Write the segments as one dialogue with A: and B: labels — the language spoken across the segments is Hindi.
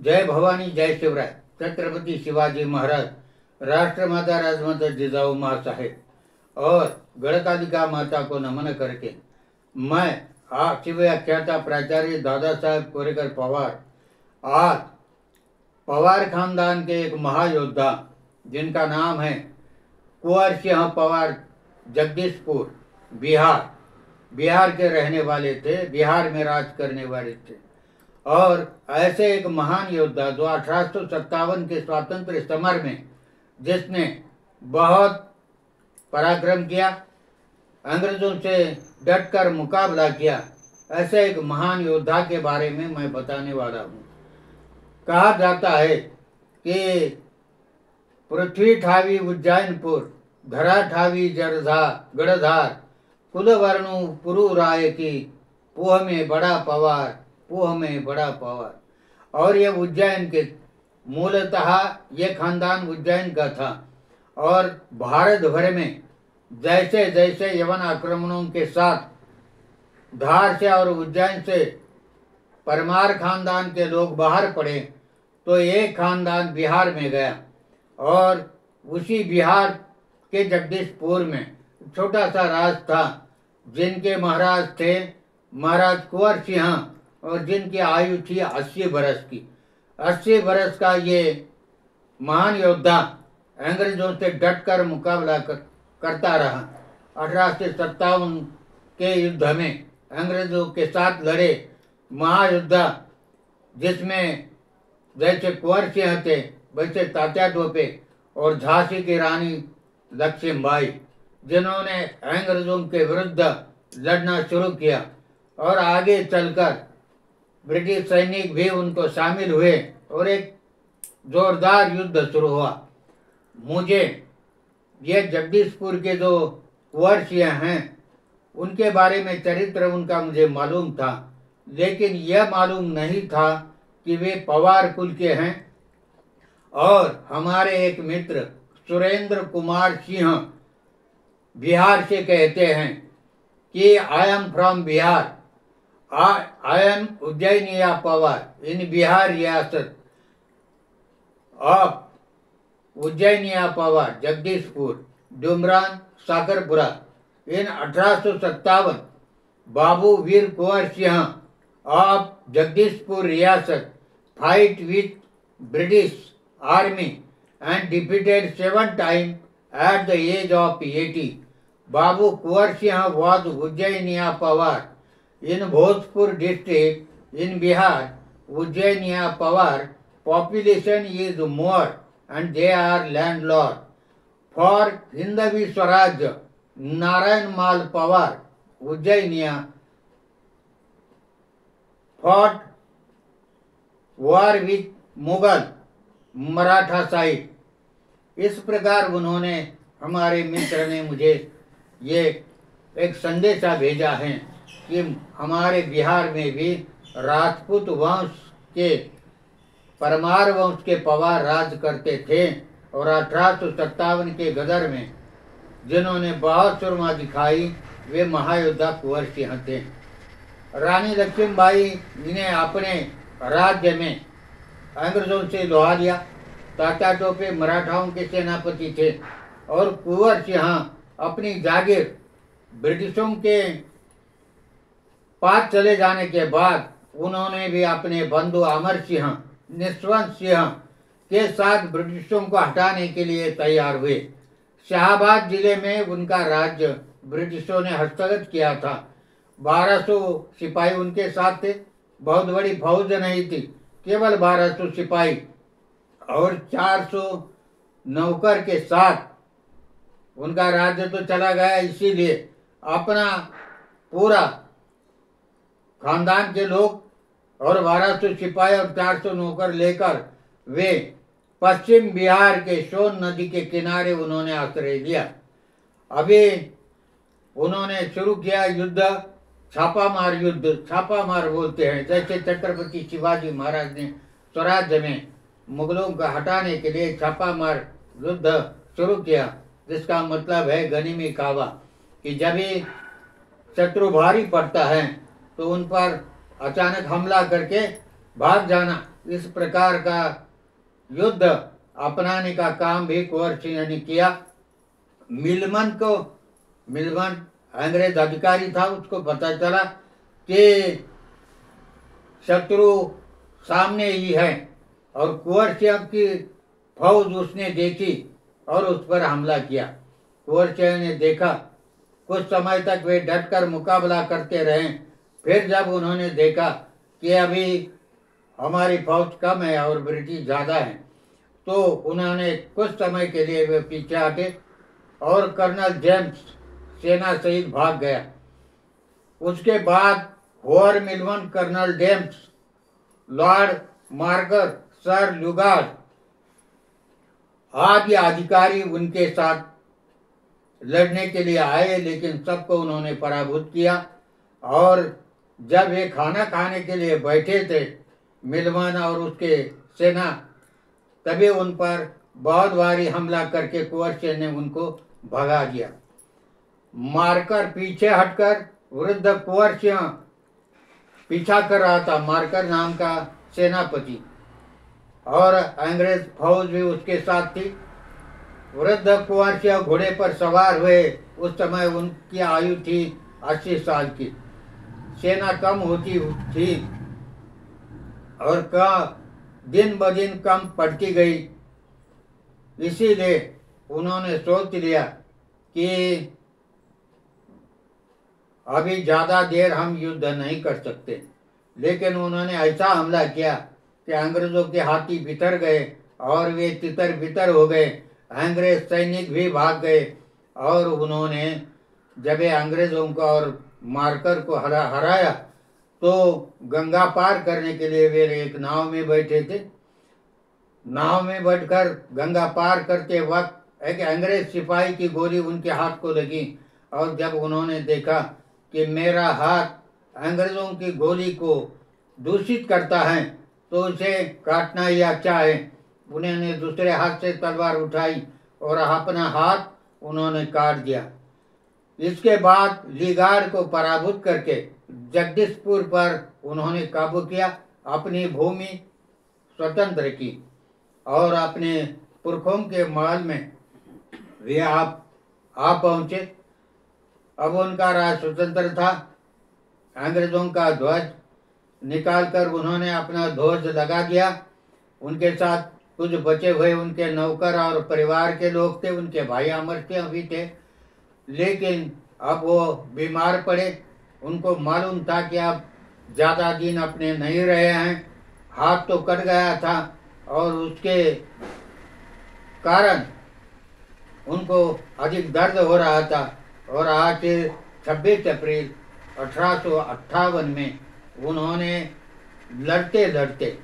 A: जय भवानी जय शिवराय। छत्रपति शिवाजी महाराज, राष्ट्रमाता राजमाता जिजाऊ माँ साहेब और गढ़कालिका माता को नमन करके मैं शिवव्याख्याता प्राचार्य दादा साहेब कोरेकर पवार आज पवार खानदान के एक महायोद्धा जिनका नाम है कुंवर सिंह पवार, जगदीशपुर बिहार के रहने वाले थे, बिहार में राज करने वाले थे। और ऐसे एक महान योद्धा जो 1857 के स्वातंत्र समर में जिसने बहुत पराक्रम किया, अंग्रेजों से डटकर मुकाबला किया, ऐसे एक महान योद्धा के बारे में मैं बताने वाला हूँ। कहा जाता है कि पृथ्वी ठावी उज्जैनपुर, धरा ठावी गढ़धार, कुल वर्णु पुरु राय की, पूह में बड़ा पवार, पूह में बड़ा पवार। और ये उज्जैन के मूलतः ये खानदान उज्जैन का था और भारत भर में जैसे जैसे यवन आक्रमणों के साथ धार से और उज्जैन से परमार खानदान के लोग बाहर पड़े तो एक खानदान बिहार में गया और उसी बिहार के जगदीशपुर में छोटा सा राज था जिनके महाराज थे महाराज कुंवर सिंह और जिनकी आयु थी 80 बरस की। 80 बरस का ये महान योद्धा अंग्रेजों से डटकर मुकाबला करता रहा। 1857 के युद्ध में अंग्रेजों के साथ लड़े महायोद्धा, जिसमें जैसे कुंवर सिंह थे वैसे तात्या टोपे और झांसी की रानी लक्ष्मीबाई, जिन्होंने अंग्रेजों के विरुद्ध लड़ना शुरू किया और आगे चलकर ब्रिटिश सैनिक भी उनको शामिल हुए और एक जोरदार युद्ध शुरू हुआ। मुझे ये जगदीशपुर के जो कुंवर सिंह हैं उनके बारे में चरित्र उनका मुझे मालूम था, लेकिन यह मालूम नहीं था कि वे पवार कुल के हैं। और हमारे एक मित्र सुरेंद्र कुमार सिंह बिहार से कहते हैं कि I am from Bihar, I am Ujjainiya Pawar in Bihar रियासत of Ujjainiya Pawar, Jagdishpur, Dumraon, Sakarpura. In 1857 Babu Veer Kunwar Singh of Jagdishpur रियासत fight with British army and defeated 7 times at the age of 80. Babu Kuwar Singh was Ujjainiya Pawar in Bhojpur district in Bihar. Ujjainiya Pawar population is more and they are landlord. For Hindavi Swaraj, Narayan Mal Pawar, Ujjainiya, fought war with Mughal Maratha side. इस प्रकार उन्होंने, हमारे मित्र ने मुझे ये एक संदेशा भेजा है कि हमारे बिहार में भी राजपूत वंश के, परमार वंश के पवार राज करते थे और 1857 के गदर में जिन्होंने बहुत सुरमा दिखाई वे महायोद्धा कुंवर सिंह थे। रानी लक्ष्मीबाई जिन्हें अपने राज्य में अंग्रेजों से लुहा लिया, तात्या टोपे मराठाओं के सेनापति थे और कुंवर सिंह अपनी जागीर ब्रिटिशों के पास चले जाने के बाद उन्होंने भी अपने बंधु अमर सिंह, निस्वंत सिंह के साथ ब्रिटिशों को हटाने के लिए तैयार हुए। शाहबाद जिले में उनका राज्य ब्रिटिशों ने हस्तगत किया था। 1200 सिपाही उनके साथ थे, बहुत बड़ी फौज नहीं थी, केवल 1200 सिपाही और 400 नौकर के साथ उनका राज्य तो चला गया। इसीलिए अपना पूरा खानदान के लोग और 1200 सिपाही और 400 नौकर लेकर वे पश्चिम बिहार के सोन नदी के किनारे उन्होंने आश्रय लिया। अभी उन्होंने शुरू किया युद्ध, छापामार युद्ध, छापामार बोलते हैं, जैसे छत्रपति शिवाजी महाराज ने स्वराज्य में मुगलों को हटाने के लिए छापामार युद्ध शुरू किया, जिसका मतलब है गनीमी कावा, कि जब भी शत्रु भारी पड़ता है तो उन पर अचानक हमला करके भाग जाना, इस प्रकार का युद्ध अपनाने का काम भी कुंवर सिंह ने किया। मिलमन अंग्रेज अधिकारी था, उसको पता चला कि शत्रु सामने ही है और कुंवर सिंह की फौज उसने देखी और उस पर हमला किया। कुंवर सिंह ने देखा, कुछ समय तक वे डटकर मुकाबला करते रहे। फिर जब उन्होंने देखा कि अभी हमारी फौज कम है और ब्रिटिश ज़्यादा है, तो उन्होंने कुछ समय के लिए वे पीछे हटे और कर्नल जेम्स सेना सहित भाग गया। उसके बाद Hover Milman, colonel James, lord Marker, sir Lugard आदि अधिकारी उनके साथ लड़ने के लिए आए, लेकिन सबको उन्होंने पराभूत किया। और जब वे खाना खाने के लिए बैठे थे, मिलमन और उसके सेना, तभी उन पर बहुत भारी हमला करके कुंवर सिंह ने उनको भगा दिया। मारकर पीछे हटकर वृद्ध कुंवर सिंह पीछा कर रहा था, मारकर नाम का सेनापति, और अंग्रेज फौज भी उसके साथ थी। वृद्ध कुंवर सिंह घोड़े पर सवार हुए। उस समय उनकी आयु थी 80 साल की। सेना कम होती थी और दिन ब दिन कम पड़ती गई। इसीलिए उन्होंने सोच लिया कि अभी ज़्यादा देर हम युद्ध नहीं कर सकते। लेकिन उन्होंने ऐसा हमला किया कि अंग्रेजों के हाथी बितर गए और वे तितर बितर हो गए। अंग्रेज सैनिक भी भाग गए और उन्होंने जब अंग्रेजों को और मारकर को हराया तो गंगा पार करने के लिए वे एक नाव में बैठे थे। नाव में बैठकर गंगा पार करते वक्त एक अंग्रेज सिपाही की गोली उनके हाथ को लगी और जब उन्होंने देखा कि मेरा हाथ अंग्रेजों की गोली को दूषित करता है तो उसे काटना ही अच्छा है। उन्होंने दूसरे हाथ से तलवार उठाई और अपना हाथ उन्होंने काट दिया। इसके बाद लीगार्ड को पराभूत करके जगदीशपुर पर उन्होंने काबू किया, अपनी भूमि स्वतंत्र की और अपने पुरखों के महल में वे आप पहुंचे। अब उनका राज स्वतंत्र था। अंग्रेजों का ध्वज निकालकर उन्होंने अपना ध्वज लगा दिया। उनके साथ कुछ बचे हुए उनके नौकर और परिवार के लोग थे, उनके भाई अमर सिंह भी थे। लेकिन अब वो बीमार पड़े। उनको मालूम था कि अब ज़्यादा दिन अपने नहीं रहे हैं। हाथ तो कट गया था और उसके कारण उनको अधिक दर्द हो रहा था। और आज 26 अप्रैल 1858 में उन्होंने लड़ते लड़ते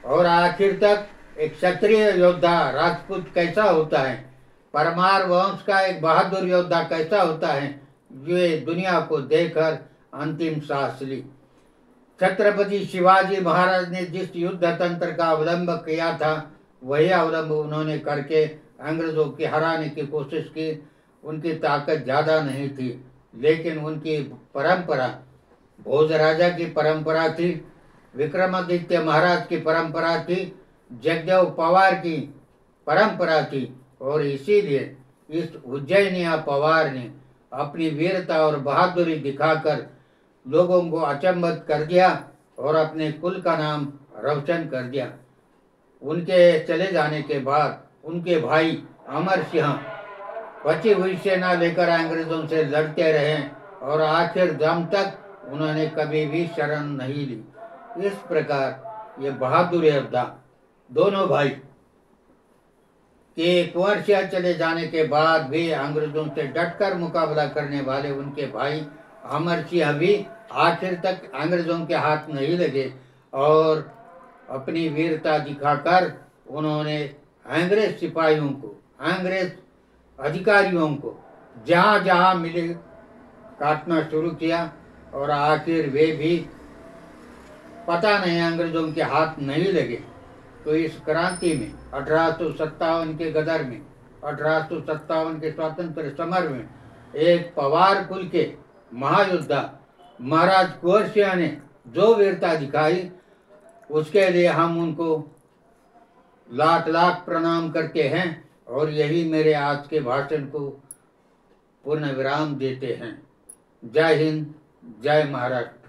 A: और आखिर तक एक क्षत्रिय योद्धा, राजपूत कैसा होता है, परमार वंश का एक बहादुर योद्धा कैसा होता है, ये दुनिया को देखकर अंतिम सांस ली। छत्रपति शिवाजी महाराज ने जिस युद्ध तंत्र का अवलंब किया था वही अवलंब उन्होंने करके अंग्रेजों की हराने की कोशिश की। उनकी ताकत ज़्यादा नहीं थी, लेकिन उनकी परंपरा भोजराजा की परंपरा थी, विक्रमादित्य महाराज की परंपरा थी, जगदेव पवार की परंपरा थी। और इसीलिए इस उज्जैनिया पवार ने अपनी वीरता और बहादुरी दिखाकर लोगों को अचंभित कर दिया और अपने कुल का नाम रोशन कर दिया। उनके चले जाने के बाद उनके भाई अमर सिंह बची हुई सेना लेकर अंग्रेजों से लड़ते रहे और आखिर दम तक उन्होंने कभी भी शरण नहीं ली। इस प्रकार ये बहादुर योद्धा दोनों भाई कि कुंवर सिंह चले जाने के बाद भी अंग्रेजों से डटकर मुकाबला करने वाले उनके भाई अमर सिंह भी आखिर तक अंग्रेजों के हाथ नहीं लगे और अपनी वीरता दिखाकर उन्होंने अंग्रेज सिपाहियों को, अंग्रेज अधिकारियों को जहाँ जहाँ मिले काटना शुरू किया और आखिर वे भी पता नहीं अंग्रेजों के हाथ नहीं लगे। तो इस क्रांति में 1857 के गदर में, 1857 के स्वतंत्र समर में एक पवार कुल के महायोद्धा महाराज कुंवर सिंह ने जो वीरता दिखाई उसके लिए हम उनको लाख लाख प्रणाम करते हैं और यही मेरे आज के भाषण को पूर्ण विराम देते हैं। जय हिंद, जय महाराष्ट्र।